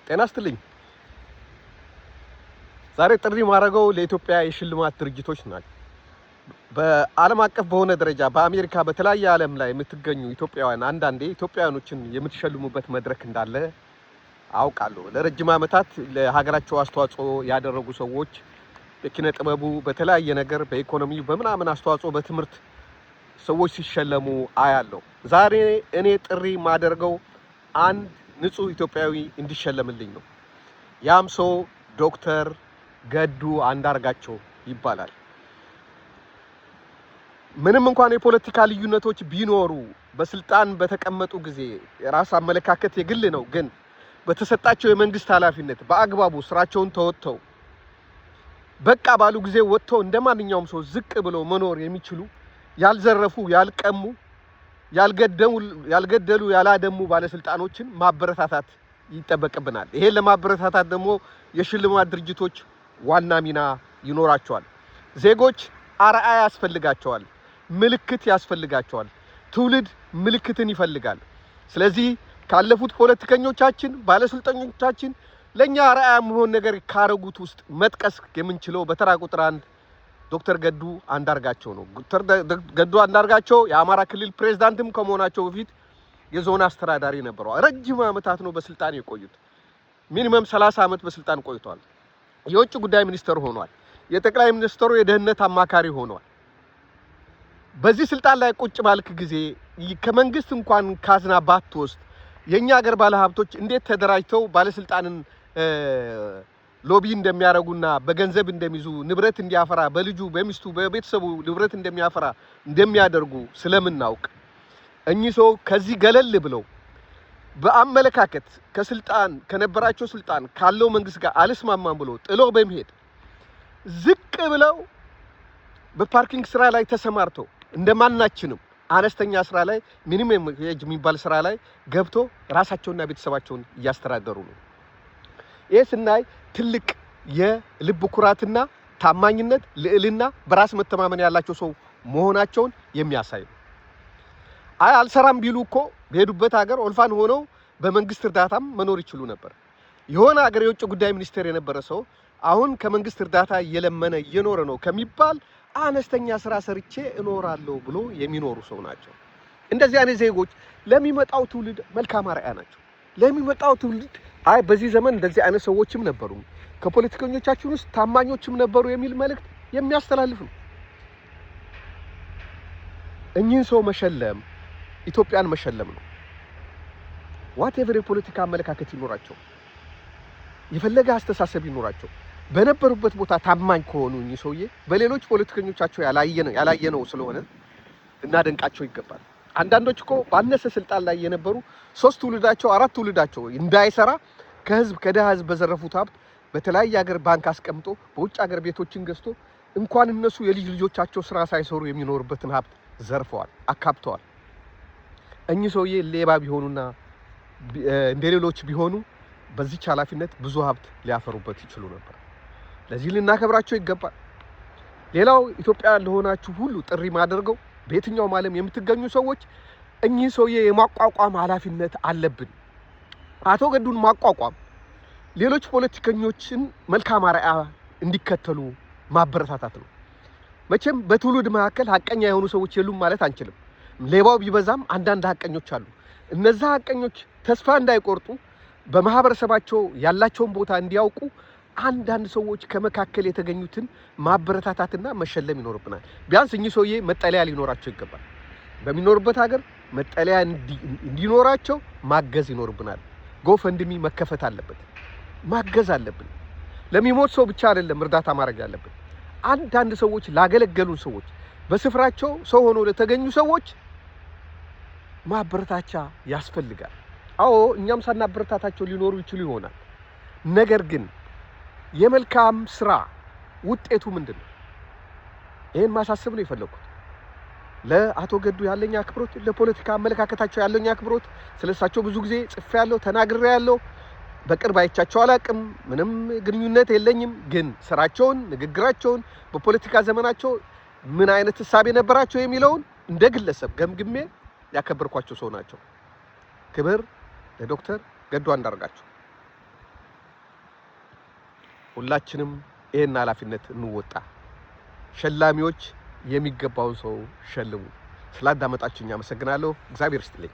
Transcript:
ጤና ይስጥልኝ። ዛሬ ጥሪ ማድረገው ለኢትዮጵያ የሽልማት ድርጅቶች ናቸው። በዓለም አቀፍ በሆነ ደረጃ በአሜሪካ በተለያየ ዓለም ላይ የምትገኙ ኢትዮጵያውያን አንዳንዴ ኢትዮጵያውያኖችን የምትሸልሙበት መድረክ እንዳለ አውቃለሁ። ለረጅም ዓመታት ለሀገራቸው አስተዋጽኦ ያደረጉ ሰዎች በኪነ ጥበቡ በተለያየ ነገር በኢኮኖሚ በምናምን አስተዋጽኦ በትምህርት ሰዎች ሲሸለሙ አያለሁ። ዛሬ እኔ ጥሪ ማደርገው አንድ ንጹህ ኢትዮጵያዊ እንዲሸለምልኝ ነው። ያም ሰው ዶክተር ገዱ አንዳርጋቸው ይባላል። ምንም እንኳን የፖለቲካ ልዩነቶች ቢኖሩ በስልጣን በተቀመጡ ጊዜ የራስ አመለካከት የግል ነው፣ ግን በተሰጣቸው የመንግስት ኃላፊነት በአግባቡ ስራቸውን ተወጥተው በቃ ባሉ ጊዜ ወጥተው እንደማንኛውም ሰው ዝቅ ብለው መኖር የሚችሉ ያልዘረፉ፣ ያልቀሙ፣ ያልገደሉ፣ ያላደሙ ባለስልጣኖችን ማበረታታት ይጠበቅብናል። ይሄን ለማበረታታት ደግሞ የሽልማት ድርጅቶች ዋና ሚና ይኖራቸዋል። ዜጎች አርአያ ያስፈልጋቸዋል፣ ምልክት ያስፈልጋቸዋል። ትውልድ ምልክትን ይፈልጋል። ስለዚህ ካለፉት ፖለቲከኞቻችን ባለስልጣኖቻችን ለኛ አርአያ መሆን ነገር ካረጉት ውስጥ መጥቀስ የምንችለው በተራ ቁጥር 1 ዶክተር ገዱ አንዳርጋቸው ነው። ዶክተር ገዱ አንዳርጋቸው የአማራ ክልል ፕሬዝዳንትም ከመሆናቸው በፊት የዞን አስተዳዳሪ ነበሩ። ረጅም ዓመታት ነው በስልጣን የቆዩት። ሚኒመም 30 ዓመት በስልጣን ቆይቷል። የውጭ ጉዳይ ሚኒስትር ሆኗል። የጠቅላይ ሚኒስትሩ የደህንነት አማካሪ ሆኗል። በዚህ ስልጣን ላይ ቁጭ ባልክ ጊዜ ከመንግስት እንኳን ካዝና ባትወስድ የኛ ሀገር ባለሀብቶች እንዴት ተደራጅተው ባለስልጣንን ሎቢ እንደሚያረጉና በገንዘብ እንደሚይዙ ንብረት እንዲያፈራ በልጁ በሚስቱ በቤተሰቡ ንብረት እንደሚያደርጉ ስለምናውቅ እኚህ ሰው ከዚህ ገለል ብለው በአመለካከት ከስልጣን ከነበራቸው ስልጣን ካለው መንግስት ጋር አልስማማም ብሎ ጥሎ በመሄድ ዝቅ ብለው በፓርኪንግ ስራ ላይ ተሰማርተው እንደማናችንም አነስተኛ ስራ ላይ ሚኒመም ዌጅ የሚባል ስራ ላይ ገብቶ ራሳቸውና ቤተሰባቸውን እያስተዳደሩ ነው። ይሄ ስናይ ትልቅ የልብ ኩራትና ታማኝነት፣ ልዕልና፣ በራስ መተማመን ያላቸው ሰው መሆናቸውን የሚያሳይ ነው። አልሰራም ቢሉ እኮ በሄዱበት ሀገር ኦልፋን ሆነው በመንግስት እርዳታም መኖር ይችሉ ነበር። የሆነ ሀገር የውጭ ጉዳይ ሚኒስቴር የነበረ ሰው አሁን ከመንግስት እርዳታ እየለመነ እየኖረ ነው ከሚባል አነስተኛ ስራ ሰርቼ እኖራለሁ ብሎ የሚኖሩ ሰው ናቸው። እንደዚህ አይነት ዜጎች ለሚመጣው ትውልድ መልካም አርአያ ናቸው። ለሚመጣው ትውልድ በዚህ ዘመን እንደዚህ አይነት ሰዎችም ነበሩ፣ ከፖለቲከኞቻችን ውስጥ ታማኞችም ነበሩ የሚል መልእክት የሚያስተላልፍ ነው። እኚህን ሰው መሸለም ኢትዮጵያን መሸለም ነው። ዋትኤቨር የፖለቲካ አመለካከት ይኖራቸው፣ የፈለገ አስተሳሰብ ይኖራቸው፣ በነበሩበት ቦታ ታማኝ ከሆኑ እኚህ ሰውዬ በሌሎች ፖለቲከኞቻቸው ያላየነው ስለሆነ እናደንቃቸው ይገባል። አንዳንዶች እኮ ባነሰ ስልጣን ላይ የነበሩ 3 ትውልዳቸው 4 ትውልዳቸው እንዳይሰራ ከህዝብ ከደሃ ህዝብ በዘረፉት ሀብት በተለያየ ሀገር ባንክ አስቀምጦ በውጭ ሀገር ቤቶችን ገዝቶ እንኳን እነሱ የልጅ ልጆቻቸው ስራ ሳይሰሩ የሚኖርበትን ሀብት ዘርፈዋል፣ አካብተዋል። እኚህ ሰውዬ ሌባ ቢሆኑና እንደሌሎች ቢሆኑ በዚህች ኃላፊነት ብዙ ሀብት ሊያፈሩበት ይችሉ ነበር። ለዚህ ልናከብራቸው ይገባል። ሌላው ኢትዮጵያ ለሆናችሁ ሁሉ ጥሪ ማደርገው በየትኛውም ዓለም የምትገኙ ሰዎች እኚህ ሰውዬ የማቋቋም ኃላፊነት አለብን። አቶ ገዱን ማቋቋም ሌሎች ፖለቲከኞችን መልካም አርአያ እንዲከተሉ ማበረታታት ነው። መቼም በትውልድ መካከል ሀቀኛ የሆኑ ሰዎች የሉም ማለት አንችልም። ሌባው ቢበዛም አንዳንድ ሀቀኞች አሉ። እነዛ ሀቀኞች ተስፋ እንዳይቆርጡ በማህበረሰባቸው ያላቸውን ቦታ እንዲያውቁ አንዳንድ ሰዎች ከመካከል የተገኙትን ማበረታታትና መሸለም ይኖርብናል። ቢያንስ እኚህ ሰውዬ መጠለያ ሊኖራቸው ይገባል። በሚኖርበት ሀገር መጠለያ እንዲኖራቸው ማገዝ ይኖርብናል። ጎፈንድሚ መከፈት አለበት፣ ማገዝ አለብን። ለሚሞት ሰው ብቻ አይደለም እርዳታ ማድረግ ያለብን። አንዳንድ ሰዎች ላገለገሉን ሰዎች፣ በስፍራቸው ሰው ሆኖ ለተገኙ ሰዎች ማበረታቻ ያስፈልጋል። አዎ እኛም ሳናበረታታቸው ሊኖሩ ይችሉ ይሆናል። ነገር ግን የመልካም ስራ ውጤቱ ምንድነው? ይሄን ማሳሰብ ነው የፈለኩት። ለአቶ ገዱ ያለኝ አክብሮት፣ ለፖለቲካ አመለካከታቸው ያለኝ አክብሮት፣ ስለሳቸው ብዙ ጊዜ ጽፌያለሁ፣ ተናግሬያለሁ። በቅርብ አይቻቸው አላቅም፣ ምንም ግንኙነት የለኝም። ግን ስራቸውን፣ ንግግራቸውን፣ በፖለቲካ ዘመናቸው ምን አይነት ሐሳብ ነበራቸው የሚለውን እንደ ግለሰብ ገምግሜ ያከበርኳቸው ሰው ናቸው። ክብር ለዶክተር ገዱ አንዳርጋቸው። ሁላችንም ይሄን ኃላፊነት እንወጣ። ሸላሚዎች የሚገባውን ሰው ሸልሙ። ስላዳመጣችሁኝ አመሰግናለሁ። እግዚአብሔር ይስጥልኝ።